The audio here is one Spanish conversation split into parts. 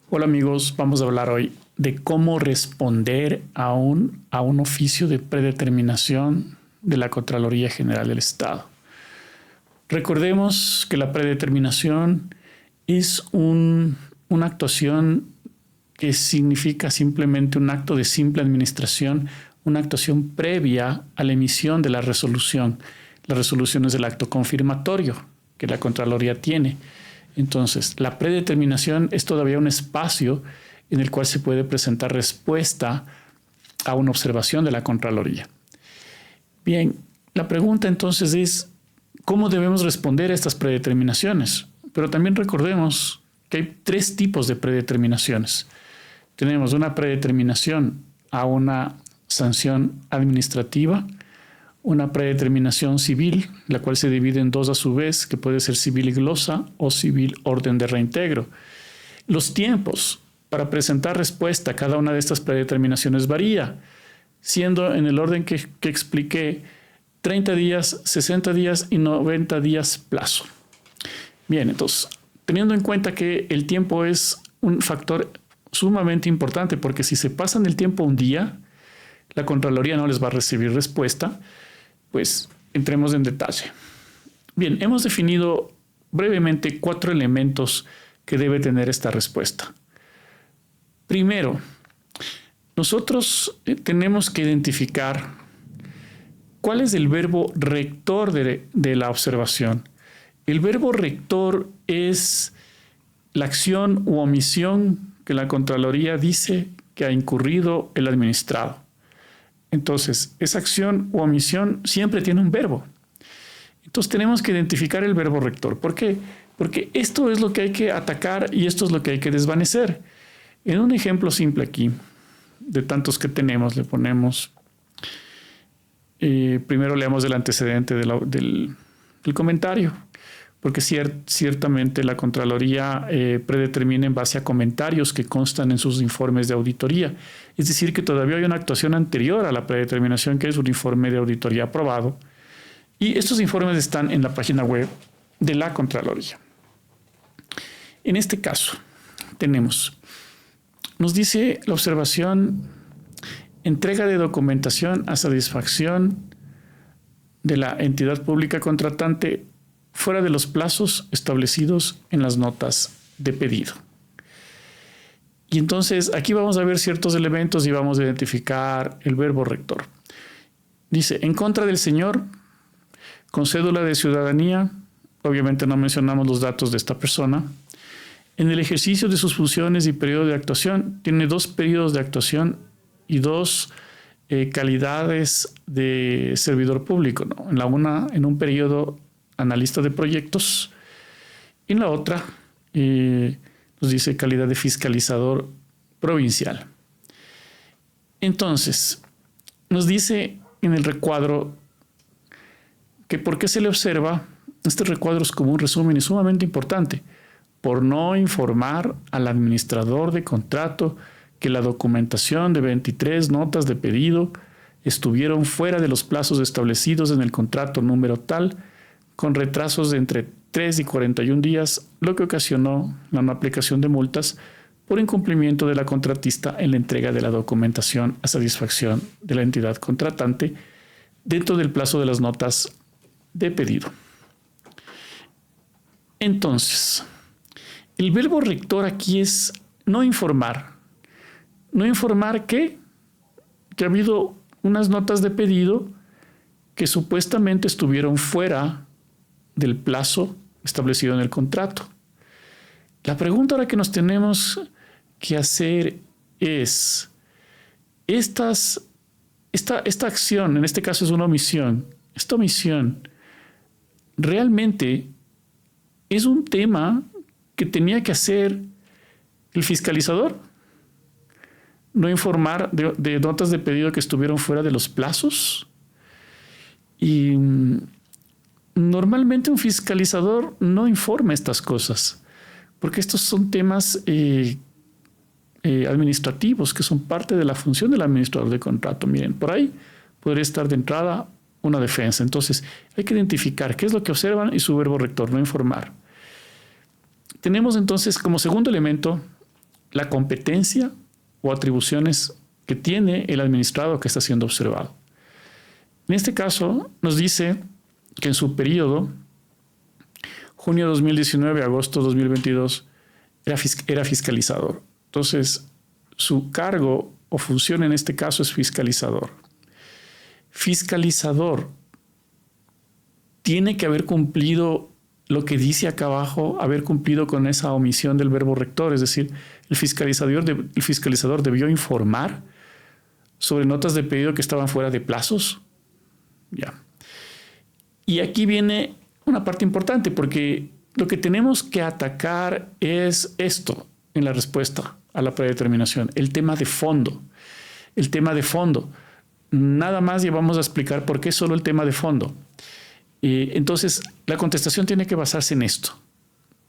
Hola amigos, vamos a hablar hoy de cómo responder a un oficio de predeterminación de la Contraloría General del Estado. Recordemos que la predeterminación es una actuación que significa simplemente un acto de simple administración, una actuación previa a la emisión de la resolución. La resolución es el acto confirmatorio que la Contraloría tiene. Entonces, la predeterminación es todavía un espacio en el cual se puede presentar respuesta a una observación de la Contraloría. Bien, la pregunta entonces es, ¿cómo debemos responder a estas predeterminaciones? Pero también recordemos que hay tres tipos de predeterminaciones. Tenemos una predeterminación a una sanción administrativa, una predeterminación civil, la cual se divide en dos a su vez, que puede ser civil glosa o civil orden de reintegro. Los tiempos para presentar respuesta a cada una de estas predeterminaciones varía, siendo en el orden que expliqué 30 días, 60 días y 90 días plazo. Bien, entonces, teniendo en cuenta que el tiempo es un factor sumamente importante, porque si se pasan el tiempo un día, la Contraloría no les va a recibir respuesta, pues entremos en detalle. Bien, hemos definido brevemente 4 elementos que debe tener esta respuesta. Primero, nosotros tenemos que identificar cuál es el verbo rector de la observación. El verbo rector es la acción u omisión que la Contraloría dice que ha incurrido el administrado. Entonces, esa acción u omisión siempre tiene un verbo. Entonces, tenemos que identificar el verbo rector. ¿Por qué? Porque esto es lo que hay que atacar y esto es lo que hay que desvanecer. En un ejemplo simple aquí, de tantos que tenemos, le ponemos, primero leamos el antecedente del comentario, porque ciertamente la Contraloría predetermina en base a comentarios que constan en sus informes de auditoría. Es decir, que todavía hay una actuación anterior a la predeterminación, que es un informe de auditoría aprobado. Y estos informes están en la página web de la Contraloría. En este caso, nos dice la observación, entrega de documentación a satisfacción de la entidad pública contratante fuera de los plazos establecidos en las notas de pedido. Y entonces aquí vamos a ver ciertos elementos y vamos a identificar el verbo rector. Dice, en contra del señor, con cédula de ciudadanía, obviamente no mencionamos los datos de esta persona, en el ejercicio de sus funciones y periodo de actuación, tiene 2 periodos de actuación y 2 calidades de servidor público, ¿no? En la una, en un periodo analista de proyectos, y en la otra nos dice calidad de fiscalizador provincial. Entonces, nos dice en el recuadro que por qué se le observa, este recuadro es como un resumen y sumamente importante, por no informar al administrador de contrato que la documentación de 23 notas de pedido estuvieron fuera de los plazos establecidos en el contrato número tal, con retrasos de entre 3 y 41 días, lo que ocasionó la no aplicación de multas por incumplimiento de la contratista en la entrega de la documentación a satisfacción de la entidad contratante dentro del plazo de las notas de pedido. Entonces, el verbo rector aquí es no informar. No informar que ha habido unas notas de pedido que supuestamente estuvieron fuera del plazo establecido en el contrato. La pregunta ahora que nos tenemos que hacer es, esta acción, en este caso es una omisión, esta omisión realmente es un tema que tenía que hacer el fiscalizador, no informar de notas de pedido que estuvieron fuera de los plazos. Y normalmente un fiscalizador no informa estas cosas, porque estos son temas administrativos que son parte de la función del administrador de contrato. Miren, por ahí podría estar de entrada una defensa. Entonces, hay que identificar qué es lo que observan y su verbo rector, no informar. Tenemos entonces como segundo elemento la competencia o atribuciones que tiene el administrado que está siendo observado. En este caso, nos dice que en su periodo, junio 2019 a agosto 2022, era fiscalizador. Entonces, su cargo o función en este caso es fiscalizador. Fiscalizador tiene que haber cumplido lo que dice acá abajo, haber cumplido con esa omisión del verbo rector, es decir, el fiscalizador debió informar sobre notas de pedido que estaban fuera de plazos. Ya. Y aquí viene una parte importante, porque lo que tenemos que atacar es esto en la respuesta a la predeterminación, el tema de fondo. El tema de fondo. Nada más llevamos a explicar por qué solo el tema de fondo. Entonces, la contestación tiene que basarse en esto.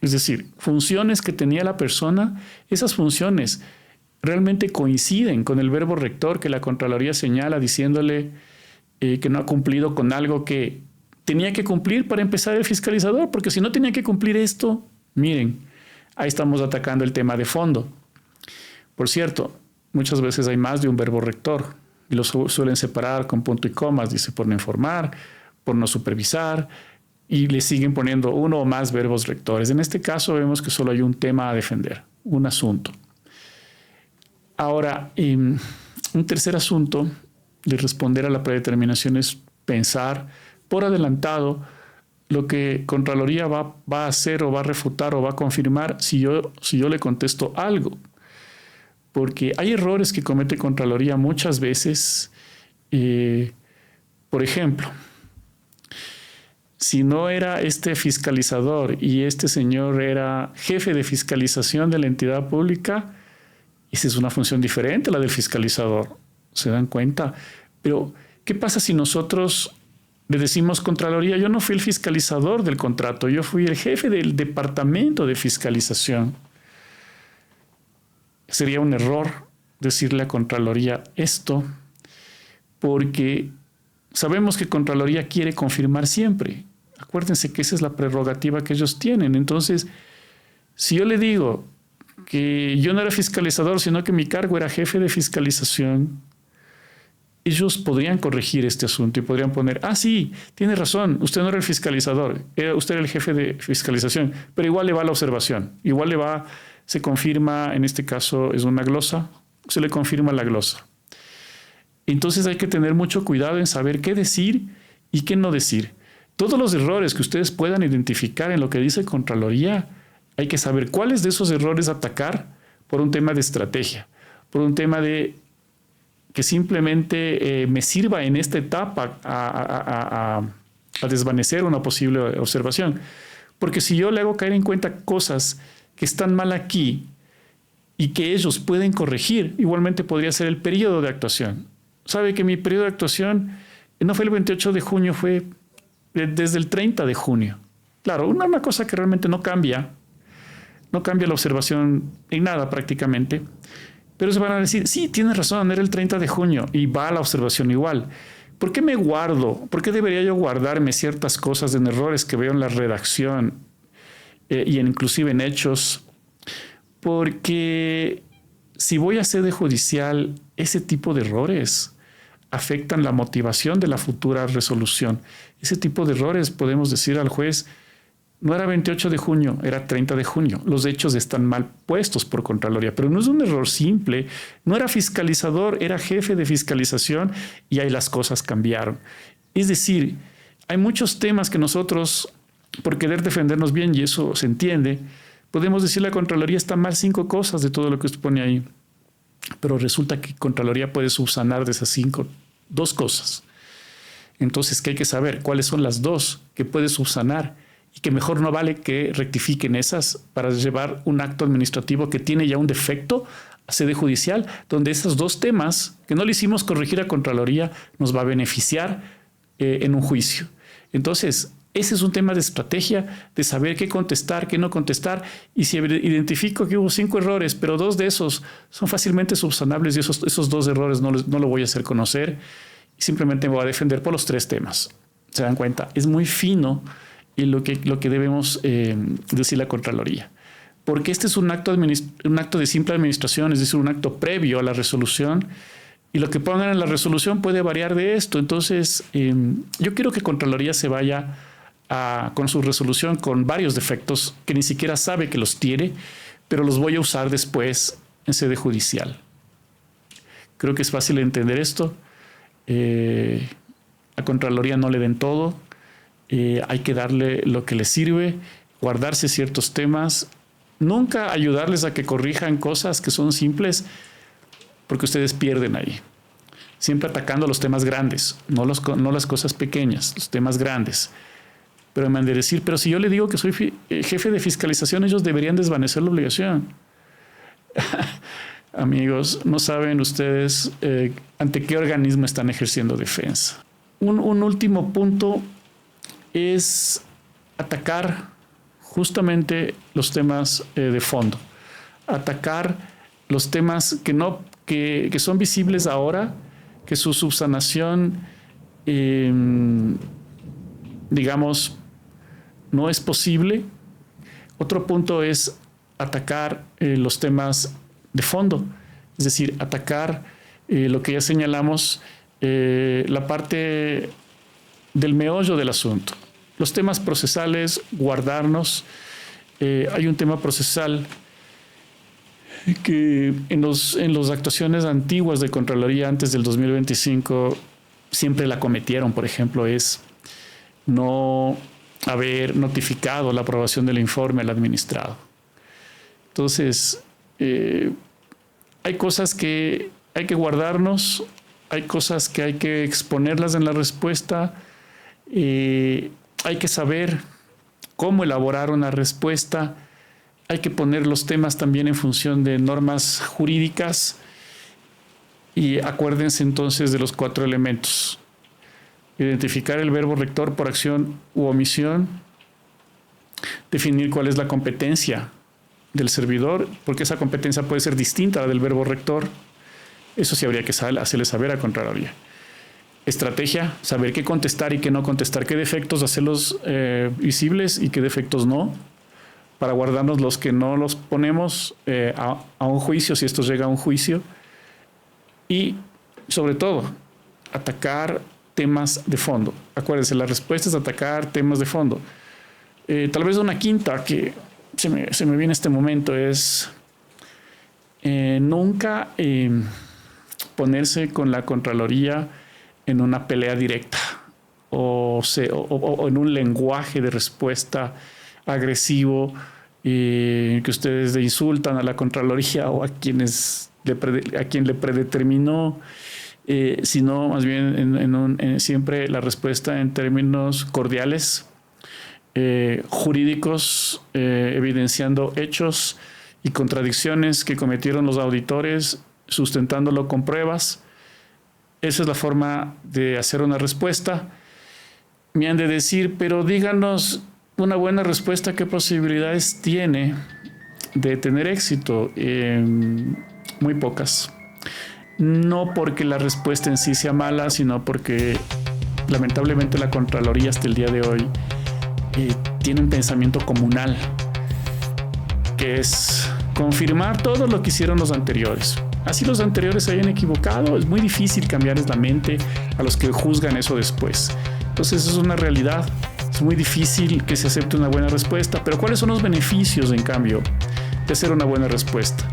Es decir, funciones que tenía la persona, esas funciones realmente coinciden con el verbo rector que la Contraloría señala diciéndole que no ha cumplido con algo que tenía que cumplir para empezar el fiscalizador, porque si no tenía que cumplir esto, miren, ahí estamos atacando el tema de fondo. Por cierto, muchas veces hay más de un verbo rector y los suelen separar con punto y comas, dice por no informar, por no supervisar, y le siguen poniendo uno o más verbos rectores. En este caso vemos que solo hay un tema a defender, un asunto. Ahora, un tercer asunto de responder a la predeterminación es pensar por adelantado lo que Contraloría va a hacer o va a refutar o va a confirmar si yo le contesto algo. Porque hay errores que comete Contraloría muchas veces. Por ejemplo, si no era este fiscalizador y este señor era jefe de fiscalización de la entidad pública, esa es una función diferente a la del fiscalizador. ¿Se dan cuenta? Pero, ¿qué pasa si nosotros le decimos Contraloría, yo no fui el fiscalizador del contrato, yo fui el jefe del departamento de fiscalización? Sería un error decirle a Contraloría esto, porque sabemos que Contraloría quiere confirmar siempre. Acuérdense que esa es la prerrogativa que ellos tienen. Entonces, si yo le digo que yo no era fiscalizador, sino que mi cargo era jefe de fiscalización, ellos podrían corregir este asunto y podrían poner, sí, tiene razón, usted no era el fiscalizador, usted era el jefe de fiscalización, pero igual le va la observación, igual le va, se confirma, en este caso es una glosa, se le confirma la glosa. Entonces hay que tener mucho cuidado en saber qué decir y qué no decir. Todos los errores que ustedes puedan identificar en lo que dice Contraloría, hay que saber cuáles de esos errores atacar por un tema de estrategia, por un tema de que simplemente me sirva en esta etapa a desvanecer una posible observación. Porque si yo le hago caer en cuenta cosas que están mal aquí y que ellos pueden corregir, igualmente podría ser el periodo de actuación. Sabe que mi periodo de actuación no fue el 28 de junio, fue desde el 30 de junio. Claro, una cosa que realmente no cambia la observación en nada prácticamente, pero se van a decir, sí, tienes razón, era el 30 de junio y va la observación igual. ¿Por qué me guardo? ¿Por qué debería yo guardarme ciertas cosas en errores que veo en la redacción y inclusive en hechos? Porque si voy a sede judicial, ese tipo de errores afectan la motivación de la futura resolución. Ese tipo de errores podemos decir al juez, no era 28 de junio, era 30 de junio. Los hechos están mal puestos por Contraloría, pero no es un error simple. No era fiscalizador, era jefe de fiscalización y ahí las cosas cambiaron. Es decir, hay muchos temas que nosotros, por querer defendernos bien, y eso se entiende, podemos decirle a Contraloría está mal 5 cosas de todo lo que usted pone ahí. Pero resulta que Contraloría puede subsanar de esas 5 2 cosas. Entonces, ¿qué hay que saber? ¿Cuáles son las 2 que puede subsanar? Y que mejor no vale que rectifiquen esas para llevar un acto administrativo que tiene ya un defecto a sede judicial, donde esos 2 temas que no le hicimos corregir a Contraloría nos va a beneficiar en un juicio. Entonces, ese es un tema de estrategia, de saber qué contestar, qué no contestar. Y si identifico que hubo 5 errores, pero 2 de esos son fácilmente subsanables y esos 2 errores no lo voy a hacer conocer, y simplemente me voy a defender por los 3 temas. ¿Se dan cuenta? Es muy fino y lo que debemos decir la Contraloría. porque este es un acto de simple administración, es decir, un acto previo a la resolución, y lo que pongan en la resolución puede variar de esto. Entonces, yo quiero que Contraloría se vaya con su resolución con varios defectos que ni siquiera sabe que los tiene, pero los voy a usar después en sede judicial. Creo que es fácil entender esto. A Contraloría no le den todo. Hay que darle lo que le sirve, guardarse ciertos temas, nunca ayudarles a que corrijan cosas que son simples, porque ustedes pierden ahí. Siempre atacando los temas grandes, no las cosas pequeñas, los temas grandes. Pero me han de decir, pero si yo le digo que soy jefe de fiscalización, ellos deberían desvanecer la obligación. Amigos, no saben ustedes ante qué organismo están ejerciendo defensa. Un último punto es atacar justamente los temas de fondo. Atacar los temas que son visibles ahora, que su subsanación, digamos, no es posible. Otro punto es atacar los temas de fondo, es decir, atacar lo que ya señalamos, la parte del meollo del asunto. Los temas procesales, guardarnos. Hay un tema procesal que en las actuaciones antiguas de Contraloría antes del 2025 siempre la cometieron. Por ejemplo, es no haber notificado la aprobación del informe al administrado. Entonces, hay cosas que hay que guardarnos, hay cosas que hay que exponerlas en la respuesta, hay que saber cómo elaborar una respuesta, hay que poner los temas también en función de normas jurídicas y acuérdense entonces de los 4 elementos. Identificar el verbo rector por acción u omisión, definir cuál es la competencia del servidor, porque esa competencia puede ser distinta a la del verbo rector. Eso sí habría que hacerle saber a Contraloría. Estrategia, saber qué contestar y qué no contestar, qué defectos hacerlos visibles y qué defectos no, para guardarnos los que no los ponemos a un juicio, si esto llega a un juicio. Y, sobre todo, atacar temas de fondo. Acuérdense, la respuesta es atacar temas de fondo. Tal vez una quinta que se me viene en este momento es nunca ponerse con la Contraloría en una pelea directa o en un lenguaje de respuesta agresivo que ustedes le insultan a la Contraloría o a quien le predeterminó, sino más bien siempre la respuesta en términos cordiales, jurídicos, evidenciando hechos y contradicciones que cometieron los auditores, sustentándolo con pruebas. Esa es la forma de hacer una respuesta. Me han de decir, pero díganos una buena respuesta, ¿qué posibilidades tiene de tener éxito? Muy pocas. No porque la respuesta en sí sea mala, sino porque lamentablemente la Contraloría hasta el día de hoy tiene un pensamiento comunal, que es confirmar todo lo que hicieron los anteriores. Así los anteriores se hayan equivocado, es muy difícil cambiarles la mente a los que juzgan eso después. Entonces eso es una realidad. Es muy difícil que se acepte una buena respuesta, pero ¿cuáles son los beneficios, en cambio, de hacer una buena respuesta?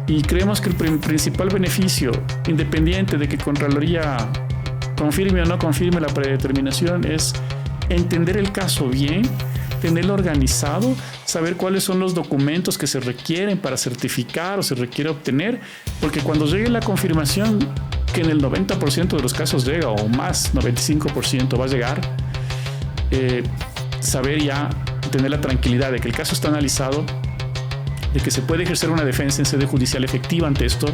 Y creemos que el principal beneficio, independiente de que Contraloría confirme o no confirme la predeterminación, es entender el caso bien, tenerlo organizado, saber cuáles son los documentos que se requieren para certificar o se requiere obtener, porque cuando llegue la confirmación, que en el 90% de los casos llega, o más, 95% va a llegar, saber ya, tener la tranquilidad de que el caso está analizado, de que se puede ejercer una defensa en sede judicial efectiva ante esto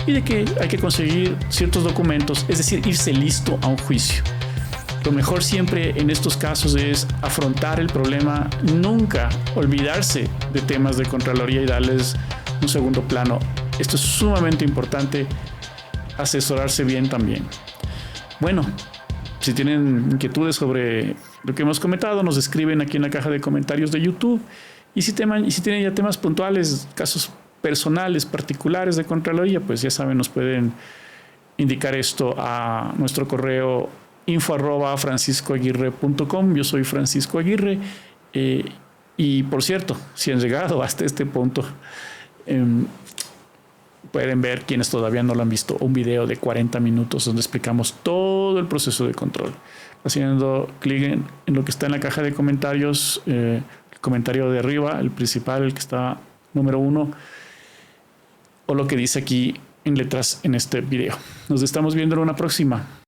y de que hay que conseguir ciertos documentos, es decir, irse listo a un juicio. Lo mejor siempre en estos casos es afrontar el problema, nunca olvidarse de temas de Contraloría y darles un segundo plano. Esto es sumamente importante, asesorarse bien también. Bueno, si tienen inquietudes sobre lo que hemos comentado, nos escriben aquí en la caja de comentarios de YouTube Y si tienen ya temas puntuales, casos personales, particulares de Contraloría, pues ya saben, nos pueden indicar esto a nuestro correo info@franciscoaguirre.com. Yo soy Francisco Aguirre. Y por cierto, si han llegado hasta este punto, pueden ver, quienes todavía no lo han visto, un video de 40 minutos donde explicamos todo el proceso de control. Haciendo clic en lo que está en la caja de comentarios, el comentario de arriba, el principal, el que está número 1, o lo que dice aquí en letras en este video. Nos estamos viendo en una próxima.